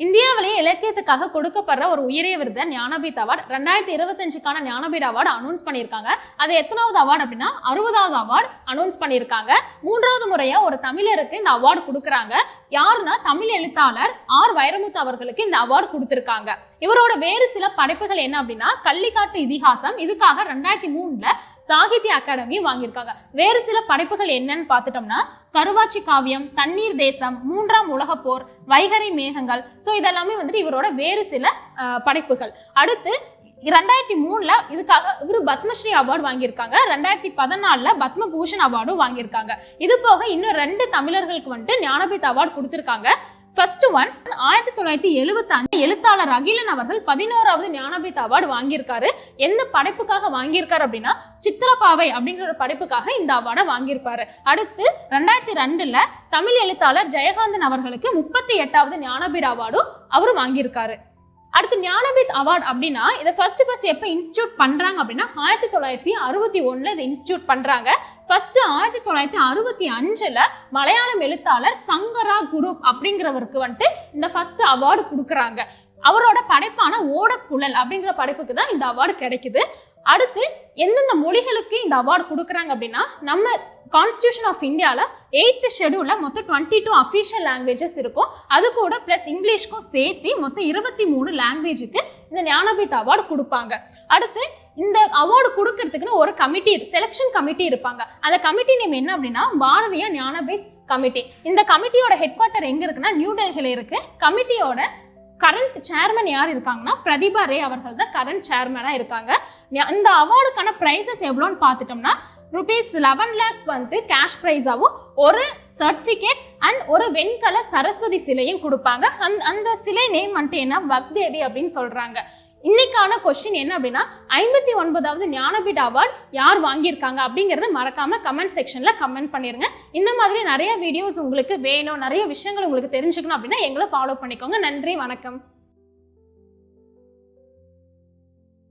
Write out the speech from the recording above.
இந்தியாவிலேயே இலக்கியத்துக்காக கொடுக்கப்படுற ஒரு உயரிய விருது ஞானபீட் அவார்டு 2025க்கான ஞானபீட் அவார்டு அனௌன்ஸ் பண்ணியிருக்காங்க. அது எத்தனாவது அவார்டு அப்படின்னா 60வது அவார்டு அனௌன்ஸ் பண்ணியிருக்காங்க. 3வது முறையா ஒரு தமிழருக்கு இந்த அவார்டு கொடுக்குறாங்க. யாருன்னா தமிழ் எழுத்தாளர் ஆர் வைரமுத்து அவர்களுக்கு இந்த அவார்டு கொடுத்திருக்காங்க. இவரோட வேறு சில படைப்புகள் என்ன அப்படின்னா கள்ளிக்காட்டு இதிகாசம், இதுக்காக 2003ல சாகித்ய அகாடமி வாங்கியிருக்காங்க. வேறு சில படைப்புகள் என்னன்னு பார்த்துட்டோம்னா கருவாச்சி காவியம், தண்ணீர் தேசம், 3ஆம் உலகப் போர், வைகறை மேகங்கள். சோ இதெல்லாமே வந்துட்டு இவரோட வேறு சில படைப்புகள். அடுத்து 2003ல இதுக்காக இவரு பத்மஸ்ரீ அவார்டு வாங்கியிருக்காங்க. 2014ல பத்ம பூஷன் அவார்டும் வாங்கியிருக்காங்க. இது போக இன்னும் 2 தமிழர்களுக்கு வந்துட்டு ஞானபீட் அவார்டு கொடுத்திருக்காங்க. ஃபர்ஸ்ட் ஒன் 1975 எழுத்தாளர் அகிலன் அவர்கள் 11வது ஞானபீட் அவார்டு வாங்கியிருக்காரு. எந்த படைப்புக்காக வாங்கியிருக்காரு அப்படின்னா சித்திரப்பாவை அப்படிங்கிற ஒரு படைப்புக்காக இந்த அவார்டை வாங்கியிருப்பாரு. அடுத்து 2002ல தமிழ் எழுத்தாளர் ஜெயகாந்தன் அவர்களுக்கு 38வது ஞானபீட் அவார்டும் அவரு வாங்கியிருக்காரு. அடுத்து ஞானபீட் அவார்டு அப்படின்னா இதை ஃபர்ஸ்ட் எப்ப இன்ஸ்டிடியூட் பண்றாங்க அப்படின்னா 1961ல இதை இன்ஸ்டிடியூட் பண்றாங்க. ஃபர்ஸ்ட் 1965ல மலையாளம் எழுத்தாளர் சங்கரா குரூப் அப்படிங்கிறவருக்கு வந்துட்டு இந்த ஃபர்ஸ்ட் அவார்டு கொடுக்குறாங்க. அவரோட படைப்பான ஓடக்குழல் அப்படிங்கிற படைப்புக்கு தான் இந்த அவார்டு கிடைக்குது. அடுத்து எந்தெந்த மொழிகளுக்கு இந்த அவார்டு கொடுக்குறாங்க அப்படின்னா நம்ம கான்ஸ்டிடியூஷன் ஆஃப் இந்தியால 8th ஷெட்யூல்ல மொத்தம் 22 அஃபிஷியல் லாங்குவேஜஸ் இருக்கும். அது கூட பிளஸ் இங்கிலீஷ்க்கும் சேர்த்து மொத்தம் 23 லாங்குவேஜுக்கு இந்த ஞானபீட் அவார்டு கொடுப்பாங்க. அடுத்து இந்த அவார்டு கொடுக்கறதுக்குன்னு ஒரு கமிட்டி, செலெக்ஷன் கமிட்டி இருப்பாங்க. அந்த கமிட்டி நேம் என்ன அப்படின்னா பாரதிய ஞானபீட் கமிட்டி. இந்த கமிட்டியோட ஹெட் குவார்ட்டர் எங்க இருக்குன்னா நியூ டெல்லியில இருக்கு. கமிட்டியோட கரண்ட் சேர்மன் யார் இருக்காங்கன்னா பிரதிபா ரே அவர்கள் தான் கரண்ட் சேர்மனா இருக்காங்க. இந்த அவார்டுக்கான பிரைசஸ் எவ்வளோன்னு பார்த்துட்டோம்னா ₹11 lakh வந்து கேஷ் பிரைஸாவும் ஒரு சர்டிபிகேட் அண்ட் ஒரு வெண்கல சரஸ்வதி சிலையும் கொடுப்பாங்க. அந்த சிலை நேம் வந்துட்டு என்ன வக்தேவி அப்படின்னு சொல்றாங்க. இன்னைக்கான கொஸ்டின் என்ன அப்படின்னா 59வது ஞானபீட் அவார்டு யார் வாங்கியிருக்காங்க அப்படிங்கறத மறக்காம கமெண்ட் செக்ஷன்ல கமெண்ட் பண்ணிருங்க. இந்த மாதிரி நிறைய வீடியோஸ் உங்களுக்கு வேணும், நிறைய விஷயங்கள் உங்களுக்கு தெரிஞ்சுக்கணும் அப்படின்னா எங்களை ஃபாலோ பண்ணிக்கோங்க. நன்றி, வணக்கம்.